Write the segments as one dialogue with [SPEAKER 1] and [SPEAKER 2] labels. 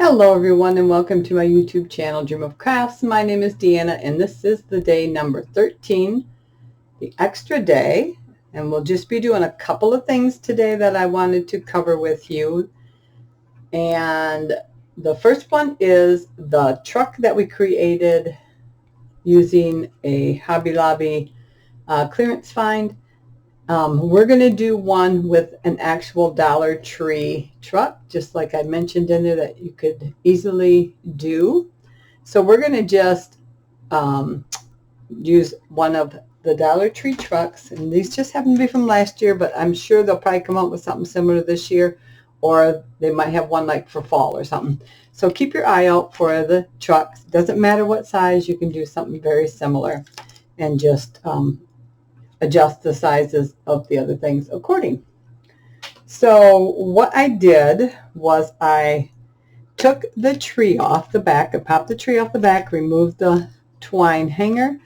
[SPEAKER 1] Hello everyone and welcome to my YouTube channel, Dream of Crafts. My name is Deanna and this is the day number 13, the extra day. And we'll just be doing a couple of things today that I wanted to cover with you. And the first one is the truck that we created using a Hobby Lobby clearance find. We're going to do one with an actual Dollar Tree truck, just like I mentioned in there that you could easily do. So we're going to just use one of the Dollar Tree trucks, and these just happen to be from last year, but I'm sure they'll probably come up with something similar this year, or they might have one like for fall or something. So keep your eye out for the trucks. Doesn't matter what size, you can do something very similar and just adjust the sizes of the other things according. So what I did was I took the tree off the back, I popped the tree off the back, removed the twine hanger.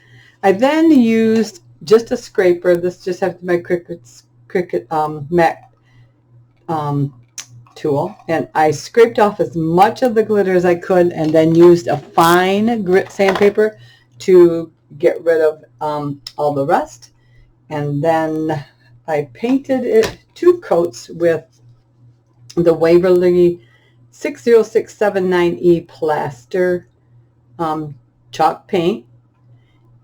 [SPEAKER 1] I then used just a scraper. This just has to be my Cricut Mac tool, and I scraped off as much of the glitter as I could and then used a fine grit sandpaper to get rid of all the rest. And then I painted it 2 coats with the Waverly 60679E plaster chalk paint.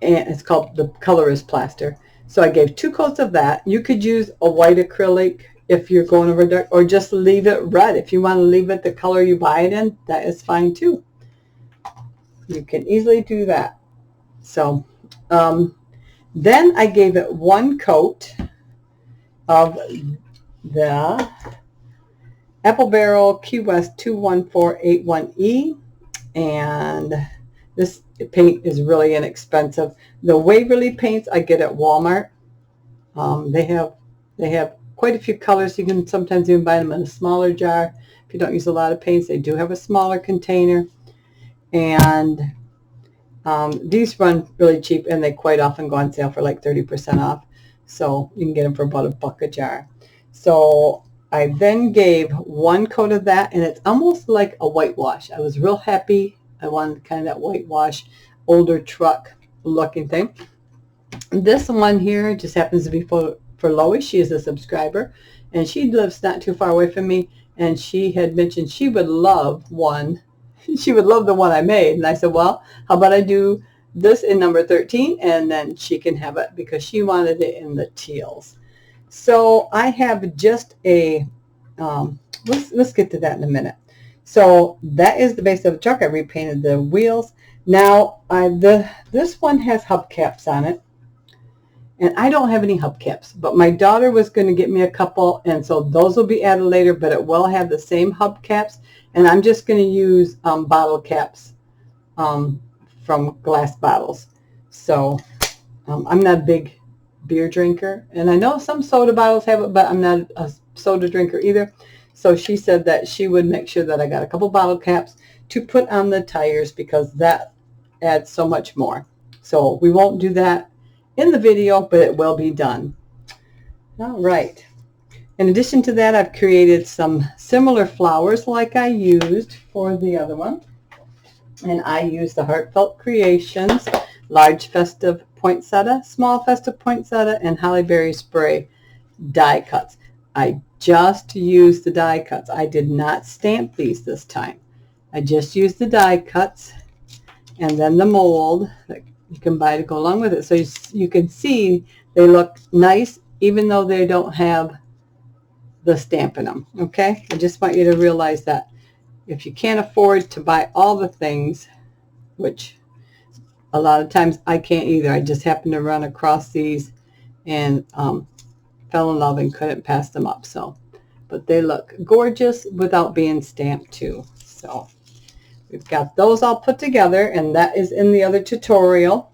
[SPEAKER 1] And it's called, the color is plaster. So I gave 2 coats of that. You could use a white acrylic if you're going over dark, or just leave it red. If you want to leave it the color you buy it in, that is fine too. You can easily do that. So then I gave it 1 coat of the Apple Barrel Key West 21481E, and this paint is really inexpensive. The Waverly paints I get at Walmart. They have quite a few colors. You can sometimes even buy them in a smaller jar. If you don't use a lot of paints, they do have a smaller container. And these run really cheap, and they quite often go on sale for like 30% off. So you can get them for about $1 a jar. So I then gave 1 coat of that, and it's almost like a whitewash. I was real happy. I wanted kind of that whitewash, older truck looking thing. This one here just happens to be for Lois. She is a subscriber, and she lives not too far away from me, and she had mentioned she would love one. She would love the one I made. And I said, well, how about I do this in number 13, and then she can have it because she wanted it in the teals. So I have just a, let's get to that in a minute. So that is the base of the truck. I repainted the wheels. Now this one has hubcaps on it, and I don't have any hubcaps, but my daughter was going to get me a couple, and so those will be added later, but it will have the same hubcaps, and I'm just going to use bottle caps from glass bottles. So I'm not a big beer drinker, and I know some soda bottles have it, but I'm not a soda drinker either. So she said that she would make sure that I got a couple bottle caps to put on the tires because that adds so much more. So we won't do that in the video, but it will be done. All right. In addition to that, I've created some similar flowers like I used for the other one. And I used the Heartfelt Creations Large Festive Poinsettia, Small Festive Poinsettia, and Holly Berry Spray die cuts. I just used the die cuts. I did not stamp these this time. I just used the die cuts and then the mold that you can buy to go along with it. So you can see they look nice even though they don't have the stamp in them. Okay? I just want you to realize that if you can't afford to buy all the things, which a lot of times I can't either. I just happened to run across these and fell in love and couldn't pass them up. So, but they look gorgeous without being stamped too. So we've got those all put together, and that is in the other tutorial.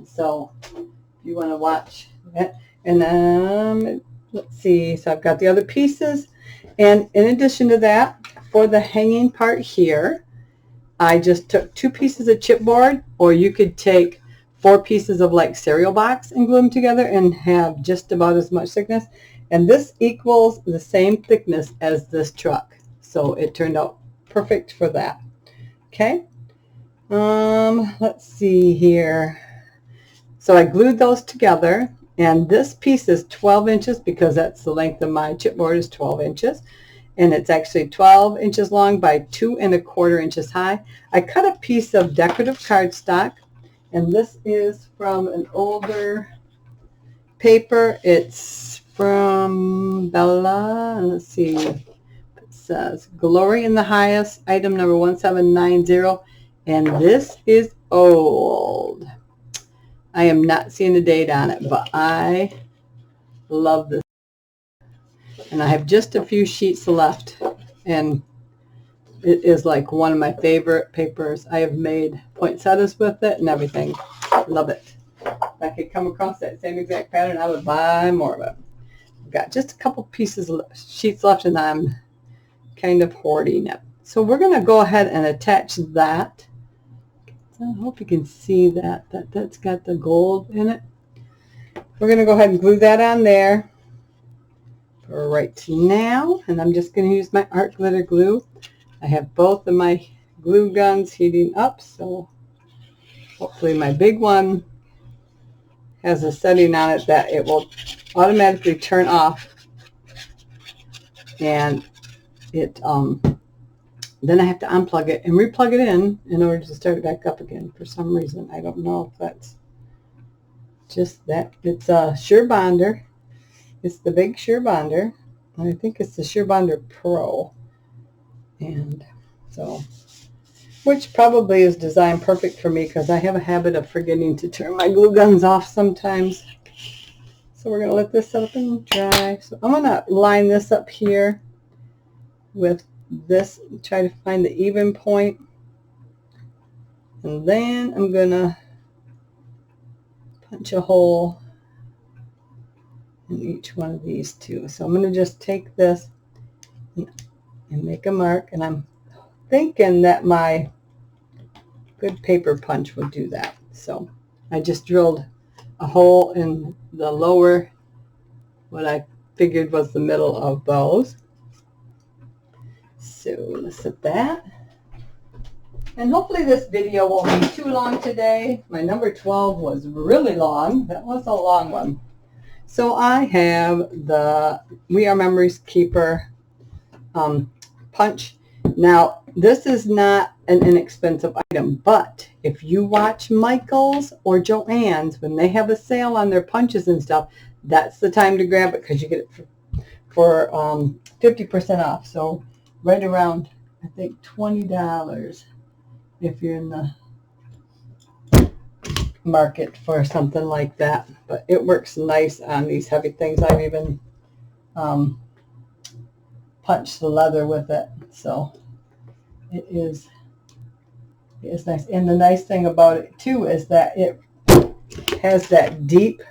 [SPEAKER 1] So if you want to watch that, and let's see. So I've got the other pieces, and in addition to that, for the hanging part here, I just took 2 pieces of chipboard, or you could take 4 pieces of like cereal box and glue them together and have just about as much thickness. And this equals the same thickness as this truck. So it turned out perfect for that. Okay. Let's see here. So I glued those together, and this piece is 12 inches because that's the length of my chipboard is 12 inches. And it's actually 12 inches long by 2 1/4 inches high. I cut a piece of decorative cardstock, and this is from an older paper. It's from Bella. Let's see. It says Glory in the Highest, item number 1790. And this is old. I am not seeing the date on it, but I love this. And I have just a few sheets left, and it is like one of my favorite papers. I have made poinsettias with it and everything. Love it. If I could come across that same exact pattern, I would buy more of it. I've got just a couple pieces, sheets left, and I'm kind of hoarding it. So we're going to go ahead and attach that. I hope you can see that. That's got the gold in it. We're going to go ahead and glue that on there for right now. And I'm just going to use my art glitter glue. I have both of my glue guns heating up, so hopefully my big one has a setting on it that it will automatically turn off, and it then I have to unplug it and replug it in order to start it back up again for some reason. I don't know if that's just that. It's a SureBonder. It's the big SureBonder. I think it's the SureBonder Pro. And so, which probably is designed perfect for me because I have a habit of forgetting to turn my glue guns off sometimes. So we're going to let this set up and dry. So I'm going to line this up here with this, try to find the even point. And then I'm going to punch a hole in each one of these two. So I'm going to just take this and make a mark, and I'm thinking that my good paper punch will do that. So I just drilled a hole in the lower, what I figured was the middle of those. So let's set that. And hopefully this video won't be too long today. My number 12 was really long. That was a long one. So I have the We Are Memories Keeper punch. Now, this is not an inexpensive item, but if you watch Michael's or Joann's, when they have a sale on their punches and stuff, that's the time to grab it because you get it for 50% off. So right around, I think, $20 if you're in the market for something like that. But it works nice on these heavy things. I've even punched the leather with it, so it is nice. And the nice thing about it too is that it has that deep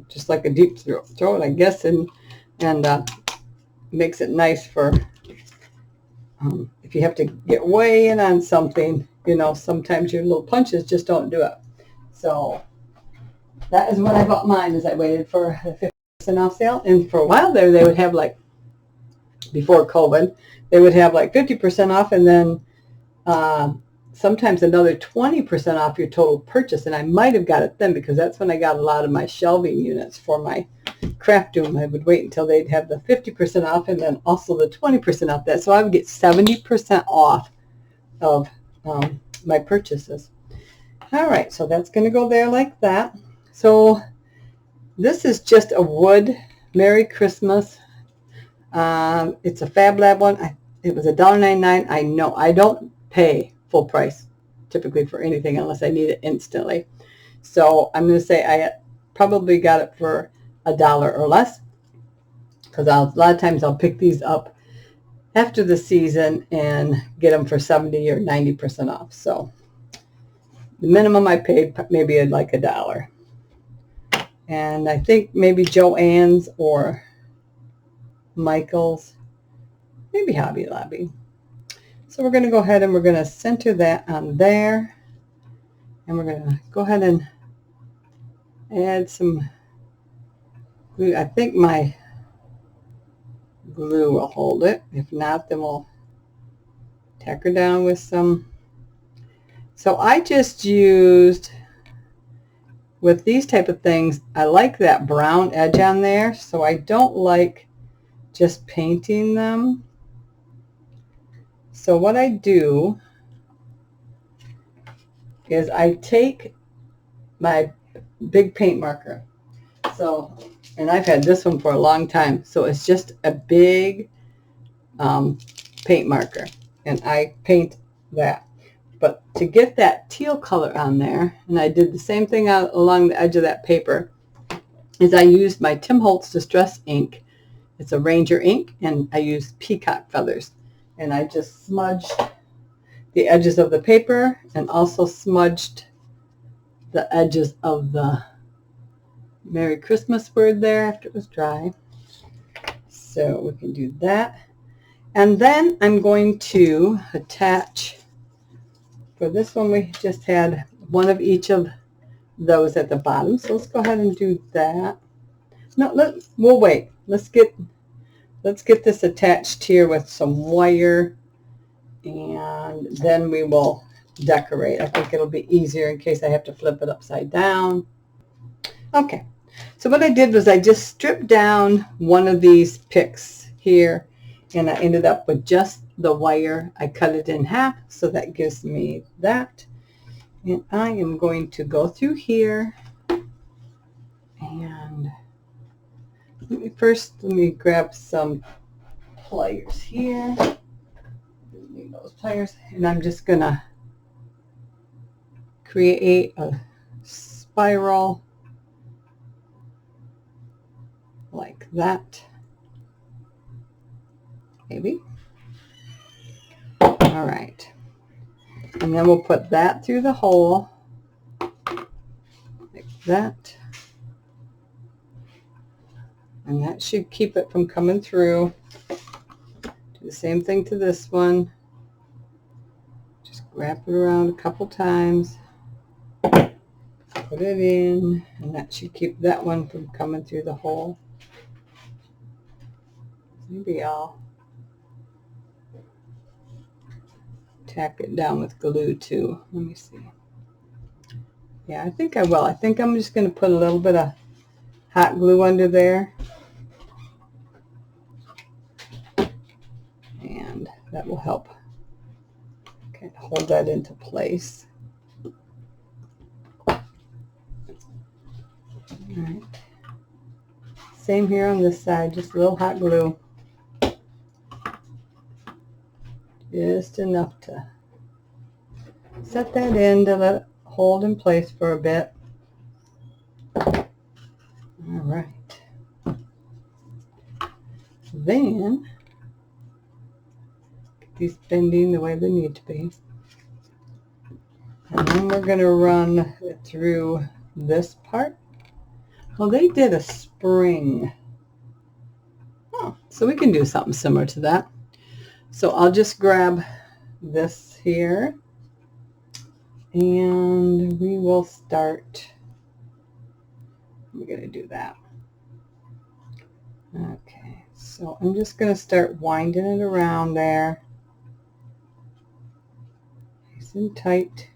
[SPEAKER 1] just like a deep throat, I guess, and makes it nice for if you have to get way in on something, you know, sometimes your little punches just don't do it. So that is when I bought mine, is I waited for the 50% off sale. And for a while there, they would have, like, before COVID, they would have like 50% off, and then sometimes another 20% off your total purchase. And I might have got it then because that's when I got a lot of my shelving units for my craft room. I would wait until they'd have the 50% off and then also the 20% off that. So I would get 70% off of my purchases. All right, so that's going to go there like that. So this is just a wood Merry Christmas. It's a Fab Lab one. It was $1.99. I know I don't pay full price typically for anything unless I need it instantly. So I'm going to say I probably got it for $1 or less, because a lot of times I'll pick these up after the season and get them for 70 or 90% off. So the minimum I paid maybe like $1. And I think maybe Joann's or Michael's, maybe Hobby Lobby. So we're going to go ahead and we're going to center that on there. And we're going to go ahead and add some glue. I think my glue will hold it. If not, then we'll tack her down with some. So I just used, with these type of things, I like that brown edge on there, so I don't like just painting them. So what I do is I take my big paint marker. So, and I've had this one for a long time, so it's just a big paint marker, and I paint that. But to get that teal color on there, and I did the same thing out along the edge of that paper, is I used my Tim Holtz Distress ink. It's a Ranger ink, and I used peacock feathers. And I just smudged the edges of the paper and also smudged the edges of the Merry Christmas word there after it was dry. So we can do that. And then I'm going to attach, for this one we just had one of each of those at the bottom. So let's go ahead and do that. No, we'll wait. Let's get this attached here with some wire, and then we will decorate. I think it'll be easier in case I have to flip it upside down. Okay, so what I did was I just stripped down one of these picks here, and I ended up with just the wire. I cut it in half, so that gives me that. And I am going to go through here, and let me grab some pliers here. Need those pliers, and I'm just gonna create a spiral like that, maybe. All right, and then we'll put that through the hole like that, and that should keep it from coming through. Do the same thing to this one. Just wrap it around a couple times, put it in, and that should keep that one from coming through the hole. Maybe I'll tack it down with glue too. Let me see. Yeah, I think I will. I think I'm just going to put a little bit of hot glue under there, and that will help kind of hold that into place. All right. Same here on this side, just a little hot glue. Just enough to set that in to let it hold in place for a bit. All right. Then get these bending the way they need to be. And then we're going to run it through this part. Well, they did a spring. Oh, so we can do something similar to that. So I'll just grab this here, and we will start. We're going to do that. Okay, so I'm just going to start winding it around there. Nice and tight.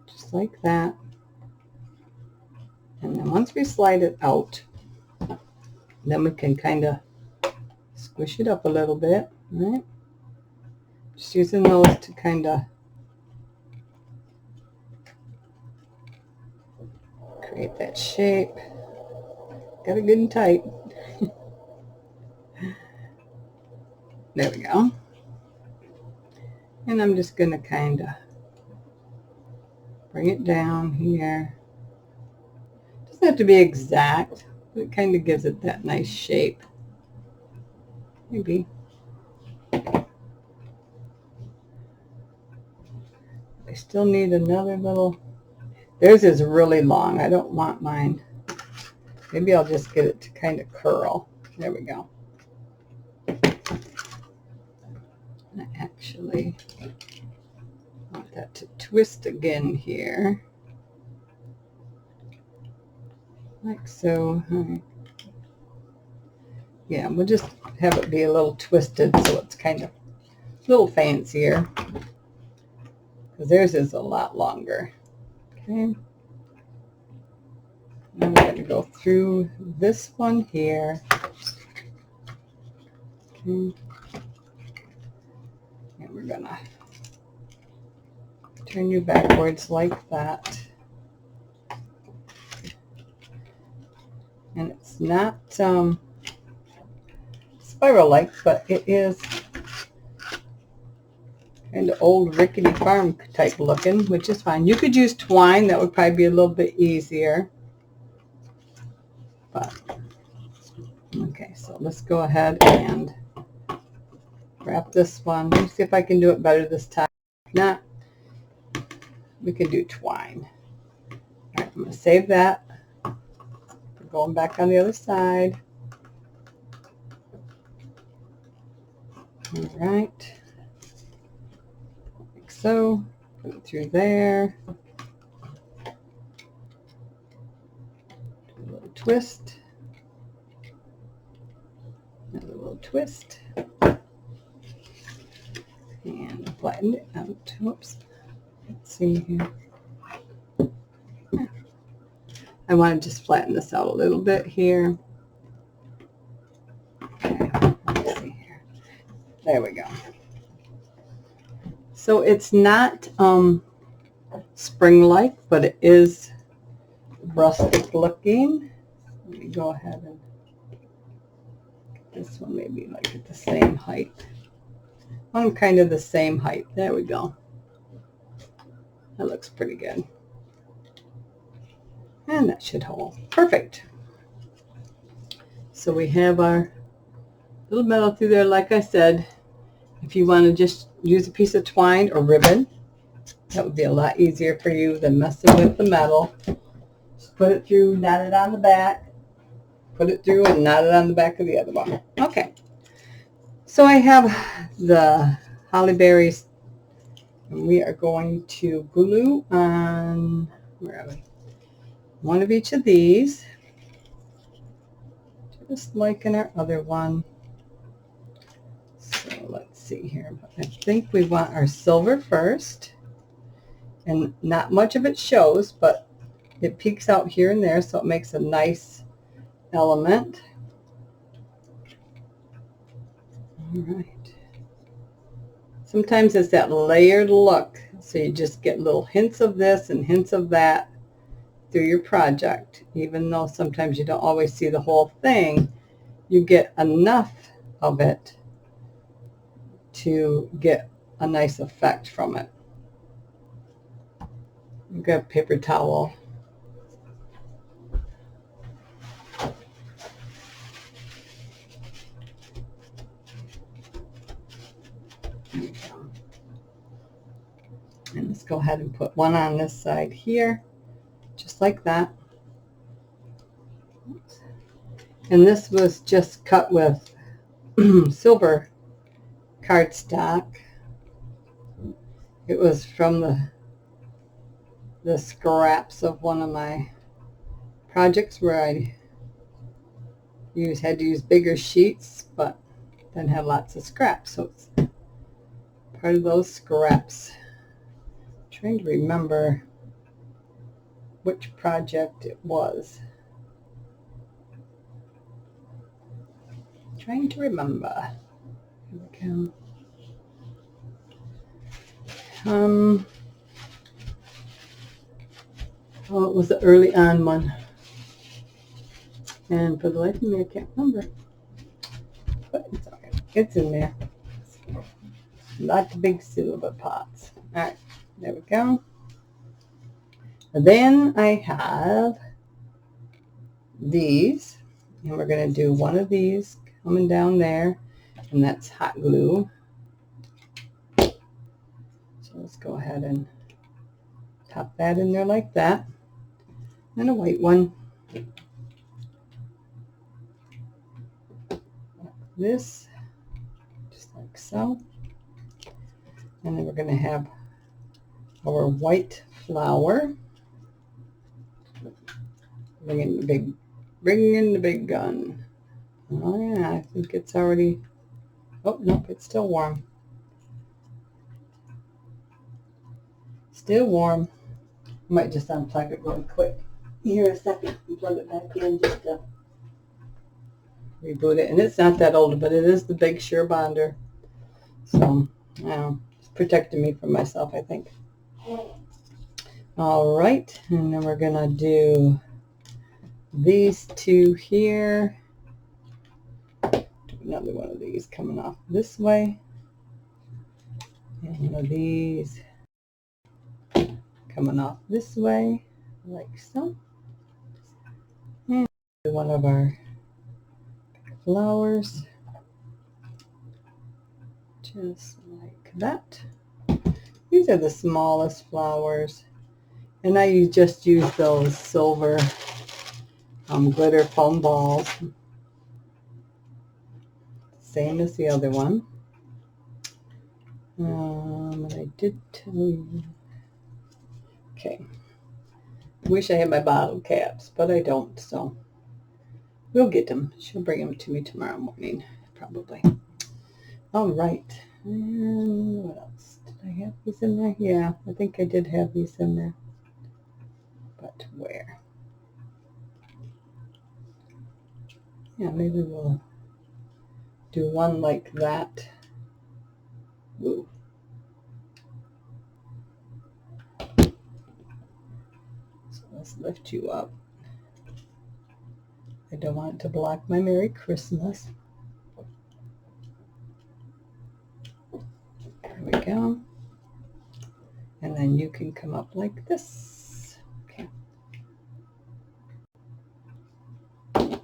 [SPEAKER 1] Just like that. And then once we slide it out, then we can kind of squish it up a little bit, right? Just using those to kind of create that shape. Got it good and tight. There we go. And I'm just going to kind of bring it down here. Doesn't have to be exact, but it kind of gives it that nice shape. Maybe. I still need another little. Theirs is really long. I don't want mine. Maybe I'll just get it to kind of curl. There we go. I actually want that to twist again here. Like so. All right. yeah, we'll just have it be a little twisted so it's kind of a little fancier. Because theirs is a lot longer. Okay. Now we're going to go through this one here. Okay. And we're going to turn you backwards like that. And it's not spiral-like, but it is kind of old rickety farm type looking, which is fine. You could use twine. That would probably be a little bit easier. But, okay, so let's go ahead and wrap this one. Let me see if I can do it better this time. If not, we can do twine. All right, I'm going to save that. We're going back on the other side. All right. Like so. Put it through there. Do a little twist. Another little twist. And flatten it out. Whoops. Let's see here. I want to just flatten this out a little bit here. Okay, let's see here. There we go. So it's not spring-like, but it is rustic looking. Let me go ahead and get this one maybe like at the same height. I'm kind of the same height. There we go. That looks pretty good. And that should hold. Perfect. So we have our little metal through there. Like I said, if you want to just use a piece of twine or ribbon, that would be a lot easier for you than messing with the metal. Just put it through, knot it on the back, put it through and knot it on the back of the other one. Okay. So I have the holly berries, and we are going to glue on, where are we? One of each of these, just like in our other one. So let's see here. I think we want our silver first, and not much of it shows, but it peeks out here and there, so it makes a nice element. All right. Sometimes it's that layered look, so you just get little hints of this and hints of that through your project. Even though sometimes you don't always see the whole thing, you get enough of it to get a nice effect from it. Grab a paper towel. And let's go ahead and put one on this side here, just like that. And this was just cut with silver cardstock. It was from the scraps of one of my projects where I had to use bigger sheets, but then have lots of scraps. So it's part of those scraps. I'm trying to remember which project it was. Trying to remember. Here we go. Oh, it was the early on one. And for the life of me, I can't remember. But it's all right. It's in there. Not the big silver pots. All right, there we go. And then I have these, and we're going to do one of these coming down there, and that's hot glue. So let's go ahead and pop that in there like that. And a white one. This, just like so. And then we're going to have our white flower. Bring in the big gun. Oh yeah, I think it's already, oh nope, it's still warm. Still warm. Might just unplug it really quick. Here a second and plug it back in just to reboot it. And it's not that old, but it is the Big Sure Bonder. So, yeah, it's protecting me from myself, I think. All right, and then we're gonna do these two here. Do another one of these coming off this way. And one of these coming off this way, like so. And one of our flowers, just like that. These are the smallest flowers. And I just use those silver glitter foam balls. Same as the other one. And I did tell you. Okay. Wish I had my bottle caps, but I don't, so we'll get them. She'll bring them to me tomorrow morning, probably. All right. And what else? Did I have these in there? Yeah, I think I did have these in there. But where? Yeah, maybe we'll do one like that. Woo. So let's lift you up. I don't want it to block my Merry Christmas. There we go. And then you can come up like this. Okay. All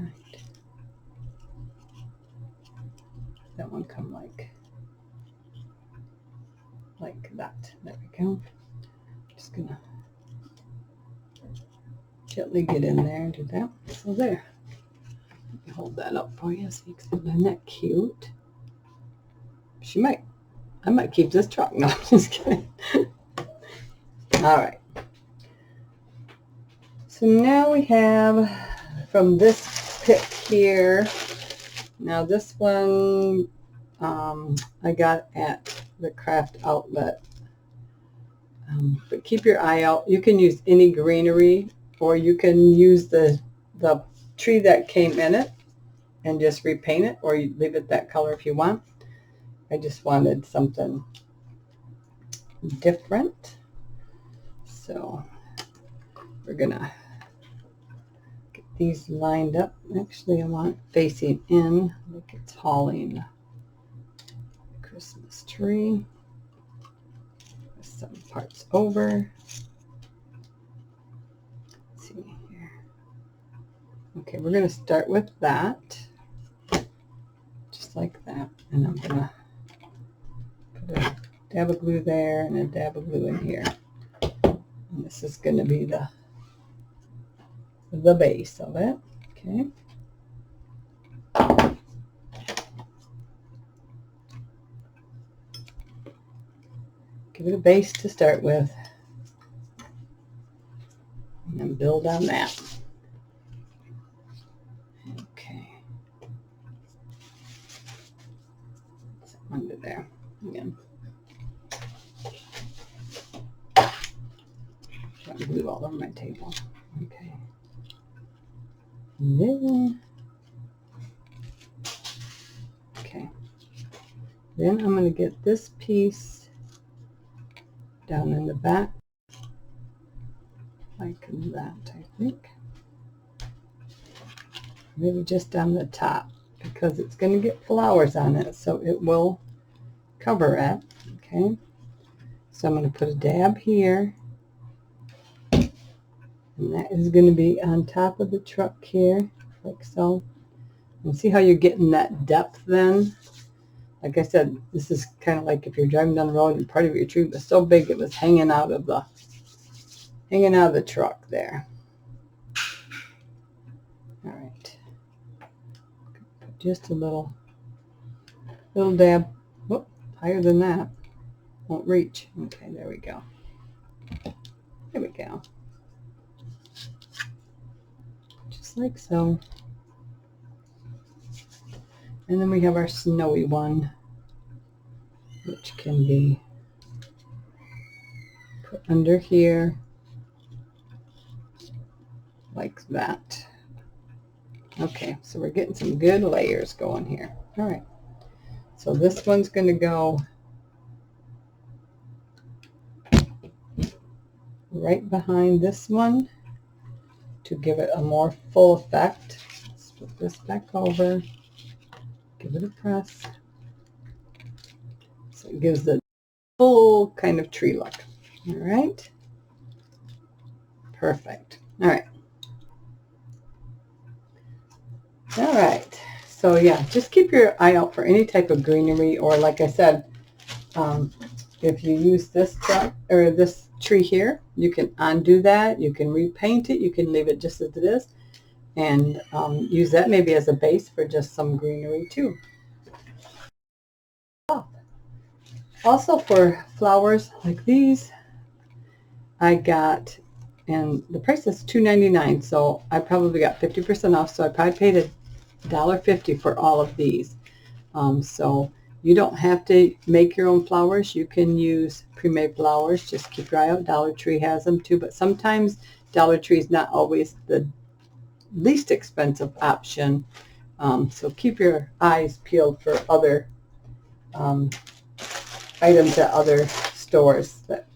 [SPEAKER 1] right. That one come like that. There we go. Just gonna gently get in there and do that. So there. Let me hold that up for you so you can see. Isn't that cute? I might keep this truck. No, I'm just kidding. All right. So now we have from this pick here. Now this one I got at the craft outlet. But keep your eye out. You can use any greenery, or you can use the tree that came in it and just repaint it, or you leave it that color if you want. I just wanted something different. So we're gonna get these lined up. Actually, I want facing in, like it's hauling the Christmas tree. Some parts over. Let's see here. Okay, we're gonna start with that, just like that, and I'm gonna put a dab of glue there and a dab of glue in here. And this is gonna be the base of it. Okay. Give it a base to start with, and then build on that. Okay. Under there again. Got glue all over my table. Okay. And then, okay. Then I'm going to get this piece down in the back, like that, I think. Maybe just on the top, because it's going to get flowers on it, so it will cover it. Okay. So I'm going to put a dab here, and that is going to be on top of the truck here, like so. And see how you're getting that depth then? Like I said, this is kind of like if you're driving down the road and part of your tree was so big it was hanging out of the truck there. All right. Just a little dab. Whoop, higher than that. Won't reach. Okay, there we go. There we go. Just like so. And then we have our snowy one, which can be put under here like that. Okay, so we're getting some good layers going here. All right, so this one's going to go right behind this one to give it a more full effect. Let's put this back over, give it a press. So it gives the full kind of tree look. All right, perfect. All right. All right, so yeah, just keep your eye out for any type of greenery, or like I said, if you use this truck or this tree here, you can undo that, you can repaint it, you can leave it just as it is, and use that maybe as a base for just some greenery too. Also for flowers like these, I got, and the price is $2.99, so I probably got 50% off, so I probably paid $1.50 for all of these. So you don't have to make your own flowers. You can use pre-made flowers. Just keep your eye out. Dollar Tree has them too, but sometimes Dollar Tree is not always the least expensive option. So keep your eyes peeled for other items at other stores that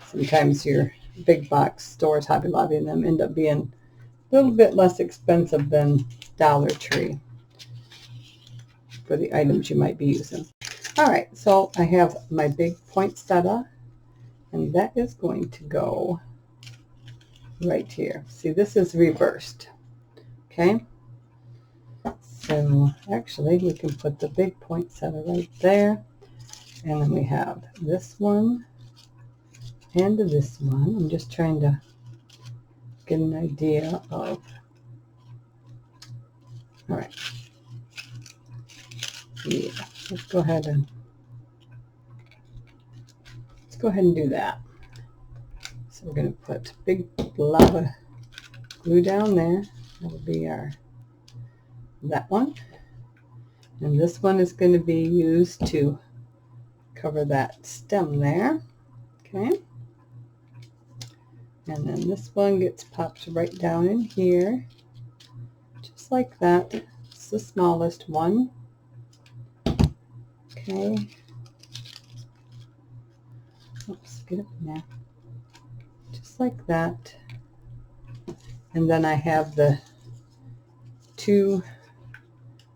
[SPEAKER 1] sometimes your big box stores, Hobby Lobby, and them end up being a little bit less expensive than Dollar Tree for the items you might be using. All right, so I have my big poinsettia, and that is going to go right here. See, this is reversed. Okay, so actually we can put the big poinsettia right there, and then we have this one and this one. I'm just trying to get an idea of, all right, yeah, let's go ahead and do that. So we're going to put big blob of glue down there. That'll be that one, and this one is going to be used to cover that stem there. Okay, and then this one gets popped right down in here, just like that. It's the smallest one. Okay, oops, get up in there, just like that. And then I have the two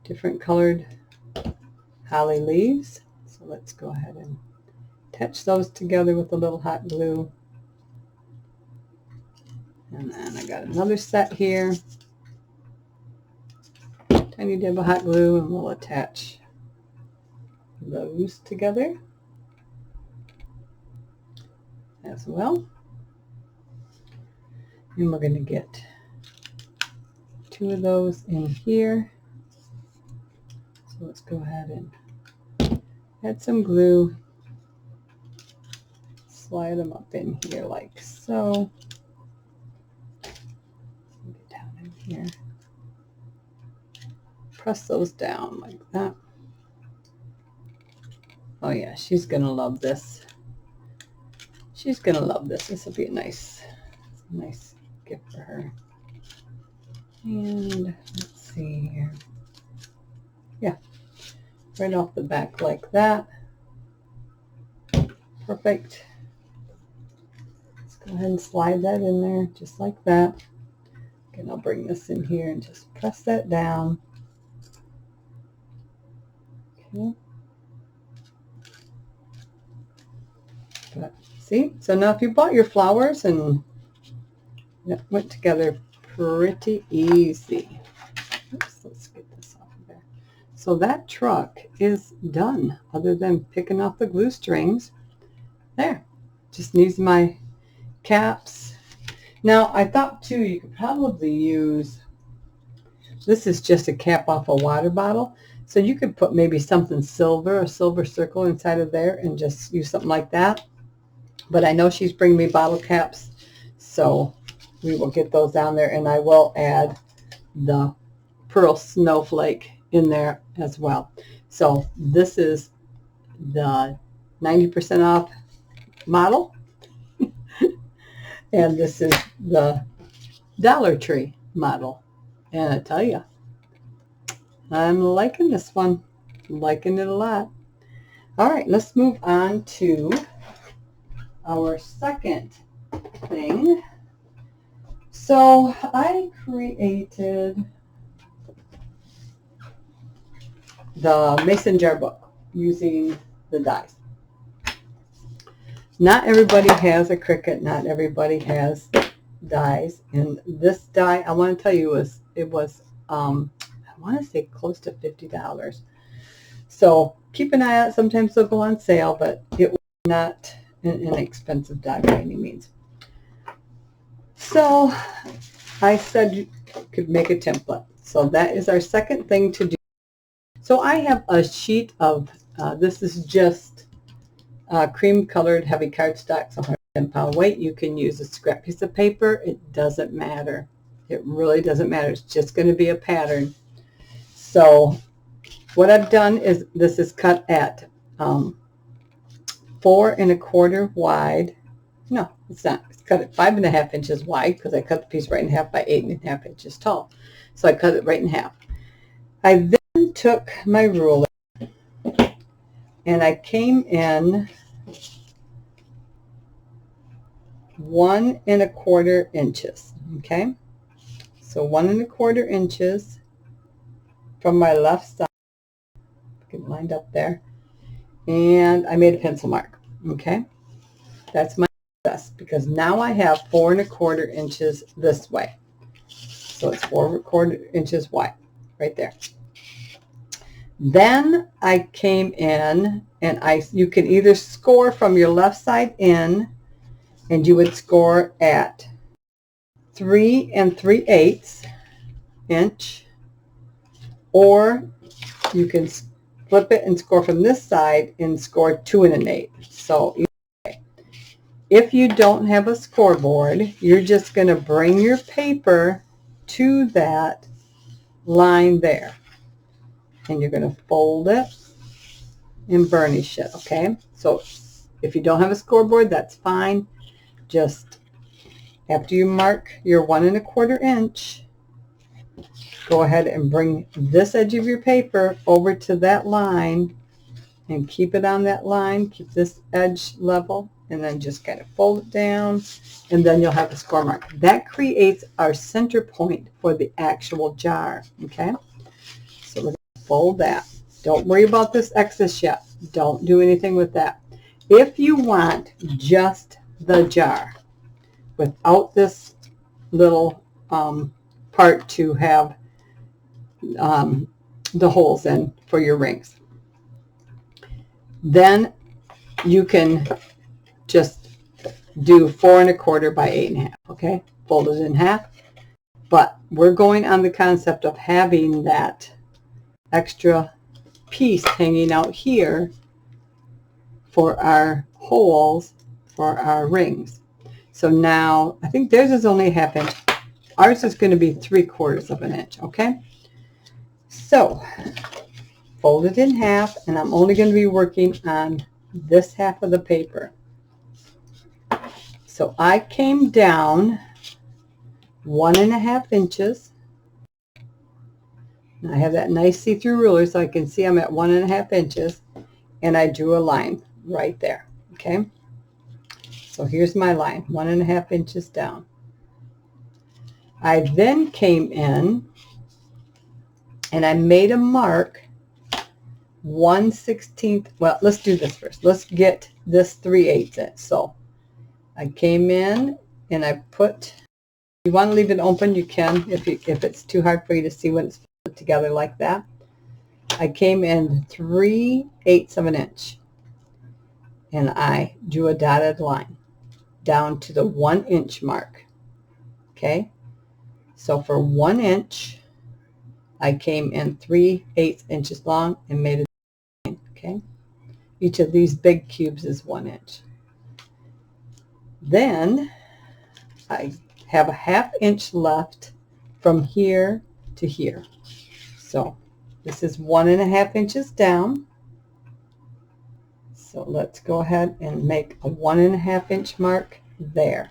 [SPEAKER 1] different colored holly leaves, so let's go ahead and attach those together with a little hot glue. And then I got another set here, tiny dab of hot glue, and we'll attach those together as well. And we're going to get two of those in here. So let's go ahead and add some glue, slide them up in here like so. Get down in here, press those down like that. Oh yeah, she's gonna love this. She's gonna love this. This will be a nice gift for her. And let's see here. Yeah, right off the back like that. Perfect. Let's go ahead and slide that in there just like that. And I'll bring this in here and just press that down. Okay. But see, so now if you bought your flowers, and that went together pretty easy. Oops, let's get this off of there. So that truck is done, other than picking off the glue strings. There, just needs my caps. Now I thought too, you could probably use, this is just a cap off a water bottle, so you could put maybe something silver, a silver circle inside of there, and just use something like that. But I know she's bringing me bottle caps, so we will get those down there, and I will add the pearl snowflake in there as well. So this is the 90% off model, and this is the Dollar Tree model. And I tell you, I'm liking this one. I'm liking it a lot. All right, let's move on to our second thing. So I created the mason jar book using the dies. Not everybody has a Cricut. Not everybody has dies. And this die, I want to tell you, it was I want to say close to $50. So keep an eye out. Sometimes they'll go on sale, but it was not an inexpensive die by any means. So I said you could make a template. So that is our second thing to do. So I have a sheet of, this is just cream colored heavy cardstock, so 110 pound weight. You can use a scrap piece of paper. It doesn't matter. It really doesn't matter. It's just going to be a pattern. So what I've done is, this is cut at 4 1/4 wide. No, it's not. It's cut at 5 1/2 inches wide, because I cut the piece right in half by 8 1/2 inches tall. So I cut it right in half. I then took my ruler and I came in 1 1/4 inches. Okay, so 1 1/4 inches from my left side. Get it lined up there, and I made a pencil mark. Okay, that's my best, because now I have 4 1/4 inches this way. So it's 4 1/4 inches wide right there. Then I came in and you can either score from your left side in, and you would score at 3 3/8 inch, or you can flip it and score from this side and score 2 1/8. So if you don't have a scoreboard, you're just going to bring your paper to that line there, and you're going to fold it and burnish it. Okay, so if you don't have a scoreboard, that's fine. Just after you mark your 1 1/4 inch, go ahead and bring this edge of your paper over to that line and keep it on that line. Keep this edge level, and then just kind of fold it down, and then you'll have a score mark. That creates our center point for the actual jar. Okay, so we're going to fold that. Don't worry about this excess yet. Don't do anything with that. If you want just the jar without this little part to have the holes in for your rings, then you can just do 4 1/4 by 8 1/2. Okay, fold it in half. But we're going on the concept of having that extra piece hanging out here for our holes for our rings. So now I think theirs is only 1/2 inch. Ours is going to be 3/4 of an inch. Okay, so fold it in half, and I'm only going to be working on this half of the paper. So I came down 1 1/2 inches. I have that nice see-through ruler so I can see I'm at 1 1/2 inches, and I drew a line right there. Okay, so here's my line, 1 1/2 inches down. I then came in and I made a mark 1/16. Well, let's do this first. Let's get this 3/8 in. So I came in and I put, you want to leave it open, you can, if it's too hard for you to see when it's put together like that. I came in 3/8 of an inch, and I drew a dotted line down to the 1 inch mark. Okay, so for 1 inch, I came in 3/8 inches long and made a line. Okay, each of these big cubes is 1 inch. Then I have a 1/2 inch left from here to here. So This is 1.5 inches down. So let's go ahead and make a 1.5 inch mark there.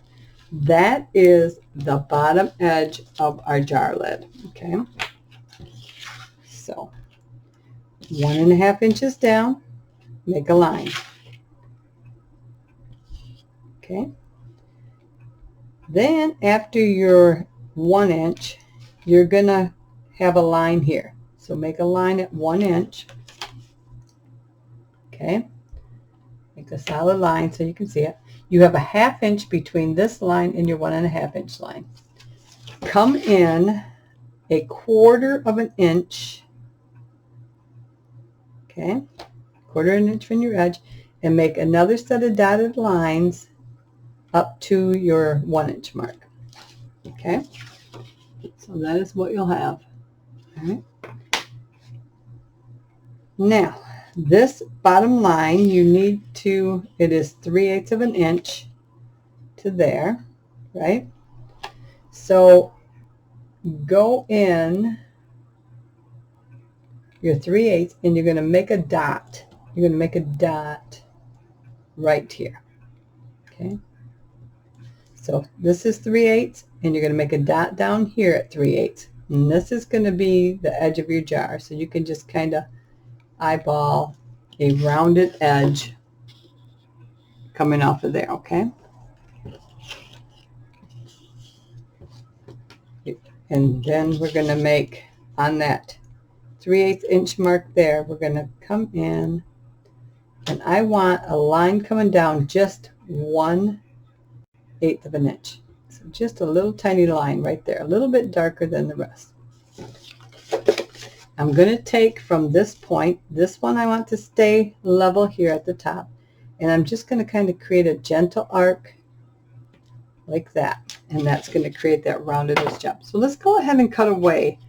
[SPEAKER 1] That is the bottom edge of our jar lid. Okay. So 1.5 inches down, make a line. Okay. Then after your 1 inch, you're gonna have a line here. So make a line at 1 inch. Okay. Make a solid line so you can see it. You have a 1/2 inch between this line and your 1.5 inch line. Come in 1/4 inch. Okay. 1/4 inch from your edge, and make another set of dotted lines up to your 1 inch mark. Okay. So that is what you'll have. All right. Now, this bottom line, you need to, it is 3/8 inch to there, right? So go in your 3/8 and you're going to make a dot. You're going to make a dot right here. Okay. So this is 3/8 and you're going to make a dot down here at 3/8. And this is going to be the edge of your jar. So you can just kind of eyeball a rounded edge coming off of there, okay? And then we're going to make on that 3/8 inch mark there, we're going to come in, and I want a line coming down just 1/8 inch. So just a little tiny line right there, a little bit darker than the rest. I'm going to take from this point, this one I want to stay level here at the top, and I'm just going to kind of create a gentle arc like that, and that's going to create that rounded edge job. So let's go ahead and cut away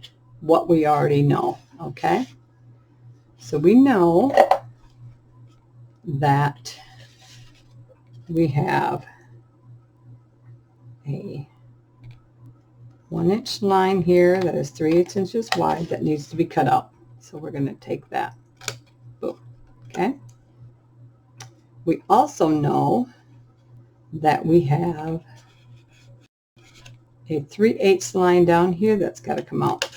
[SPEAKER 1] what we already know, okay? So we know that we have a 1 inch line here that is 3/8 inches wide that needs to be cut out. So we're going to take that. Boom. Okay. We also know that we have a 3/8 line down here that's got to come out.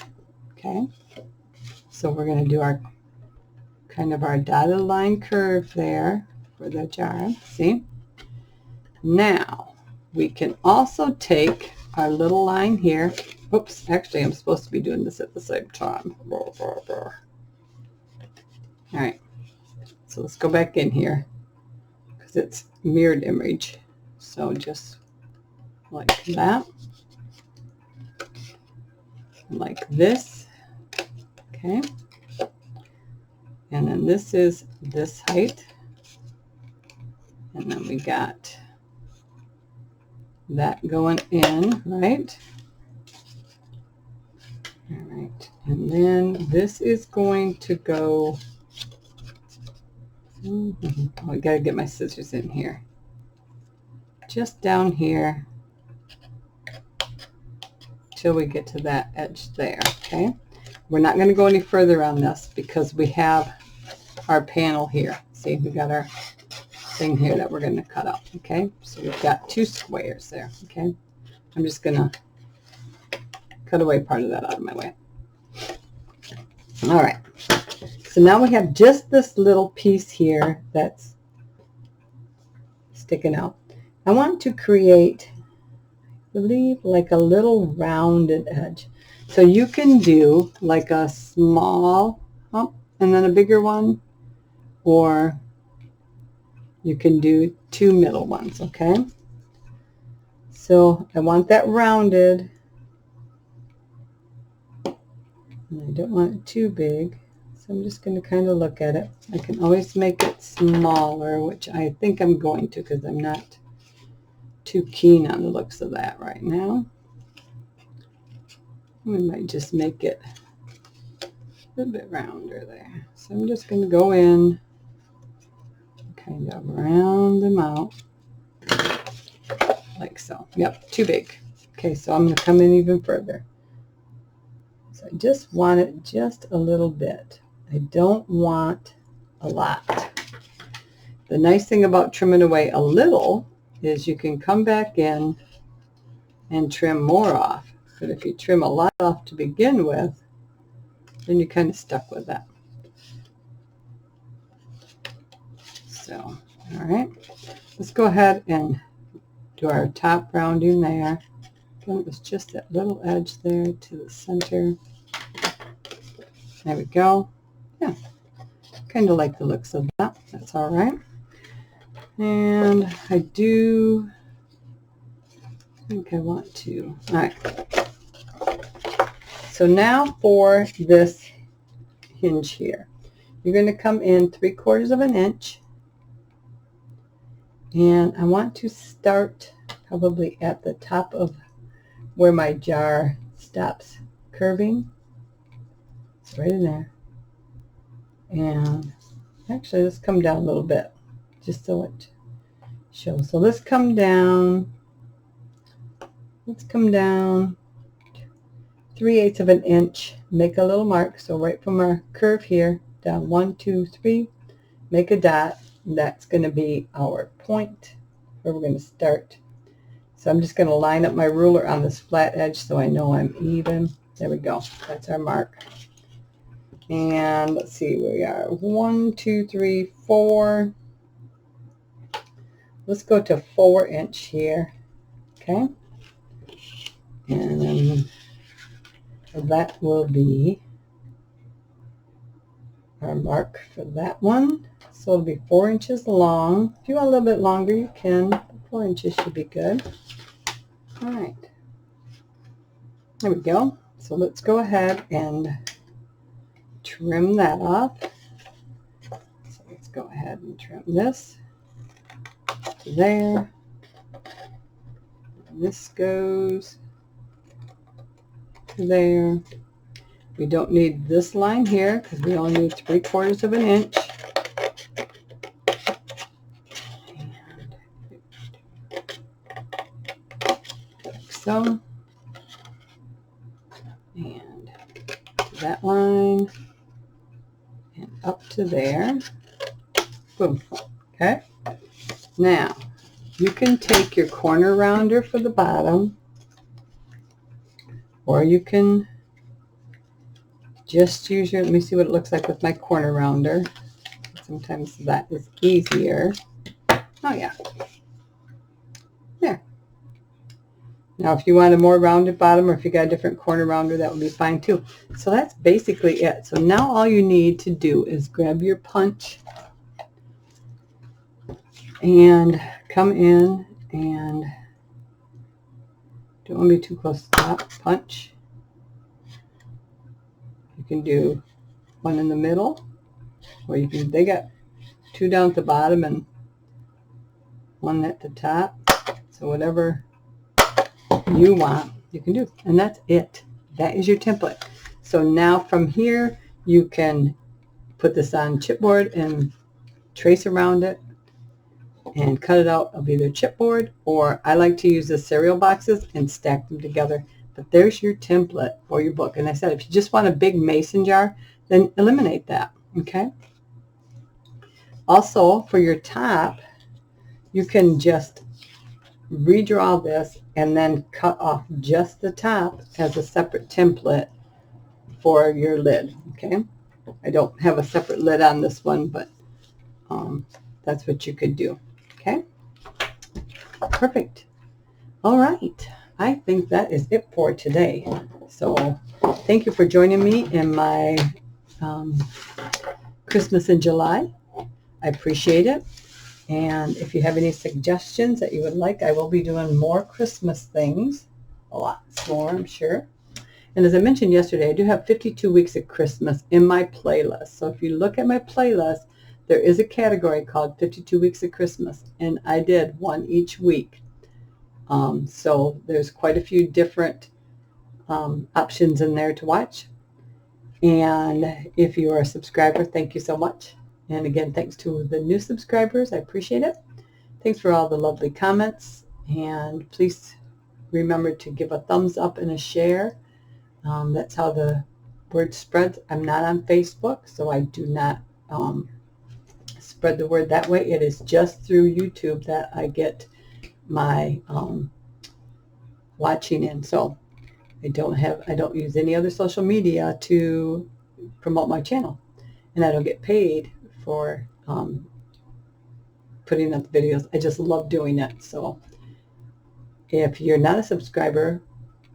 [SPEAKER 1] Okay. So we're going to do our kind of our dotted line curve there for the jar. See? Now we can also take our little line here. Oops, actually I'm supposed to be doing this at the same time. All right, so let's go back in here because it's mirrored image. So just like that, like this, okay, and then this is this height, and then we got that going in, right? All right, and then this is going to go, oh, I gotta get my scissors in here, just down here till we get to that edge there, okay? We're not going to go any further on this because we have our panel here. See, we got our thing here that we're going to cut out, okay? So we've got 2 squares there, okay? I'm just going to cut away part of that out of my way. All right, so now we have just this little piece here that's sticking out. I want to create, I believe, like a little rounded edge. So you can do like a small hump and then a bigger one, or you can do 2 middle ones, okay? So I want that rounded, and I don't want it too big, so I'm just going to kind of look at it. I can always make it smaller, which I think I'm going to because I'm not too keen on the looks of that right now. We might just make it a little bit rounder there. So I'm just going to go in, kind of round them out like so. Yep, too big. Okay, so I'm going to come in even further. So I just want it just a little bit. I don't want a lot. The nice thing about trimming away a little is you can come back in and trim more off. But if you trim a lot off to begin with, then you're kind of stuck with that. So, all right, let's go ahead and do our top rounding there. Again, it was just that little edge there to the center. There we go. Yeah, kind of like the looks of that. That's all right. And I think I want to. All right. So now for this hinge here, you're going to come in 3/4 of an inch. And I want to start probably at the top of where my jar stops curving. It's right in there. And actually, let's come down a little bit just so it shows. So let's come down. Let's come down 3/8 of an inch. Make a little mark. So right from our curve here, down 1, 2, 3, make a dot. And that's going to be our point where we're going to start. So I'm just going to line up my ruler on this flat edge so I know I'm even. There we go. That's our mark. And let's see where we are. 1, 2, 3, 4. Let's go to 4" here. Okay. And then that will be our mark for that one. So it'll be 4 inches long. If you want a little bit longer, you can. 4 inches should be good. All right. There we go. So let's go ahead and trim that off. So let's go ahead and trim this to there. And this goes to there. We don't need this line here because we only need 3/4 of an inch. So, and that line, and up to there. Boom. Okay. Now, you can take your corner rounder for the bottom, or you can just use your, let me see what it looks like with my corner rounder. Sometimes that is easier. Oh, yeah. There. Now, if you want a more rounded bottom, or if you got a different corner rounder, that would be fine too. So that's basically it. So now all you need to do is grab your punch and come in and don't want to be too close to that. Punch. You can do one in the middle, or you can, they got 2 down at the bottom and 1 at the top. So whatever you want, you can do. And that's it. That is your template. So now from here, you can put this on chipboard and trace around it and cut it out of either chipboard, or I like to use the cereal boxes and stack them together. But there's your template for your book. And I said, if you just want a big mason jar, then eliminate that. Okay. Also, for your top, you can just redraw this and then cut off just the top as a separate template for your lid. Okay. I don't have a separate lid on this one, but that's what you could do. Okay. Perfect. All right. I think that is it for today. So thank you for joining me in my Christmas in July. I appreciate it. And if you have any suggestions that you would like, I will be doing more Christmas things. A lot more, I'm sure. And as I mentioned yesterday, I do have 52 weeks of Christmas in my playlist. So if you look at my playlist, there is a category called 52 Weeks of Christmas. And I did one each week. So there's quite a few different options in there to watch. And if you are a subscriber, thank you so much. And again, thanks to the new subscribers. I appreciate it. Thanks for all the lovely comments. And please remember to give a thumbs up and a share. That's how the word spreads. I'm not on Facebook, so I do not spread the word that way. It is just through YouTube that I get my watching in. So I don't use any other social media to promote my channel, and I don't get paid for putting up videos. I just love doing it. So if you're not a subscriber,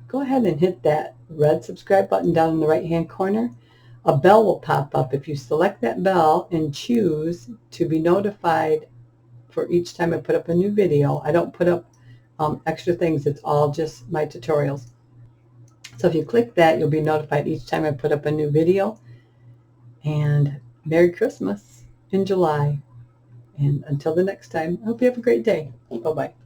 [SPEAKER 1] go ahead and hit that red subscribe button down in the right hand corner. A bell will pop up. If you select that bell and choose to be notified for each time I put up a new video, I don't put up extra things. It's all just my tutorials. So if you click that, you'll be notified each time I put up a new video. And Merry Christmas in July. And until the next time, I hope you have a great day. Bye-bye.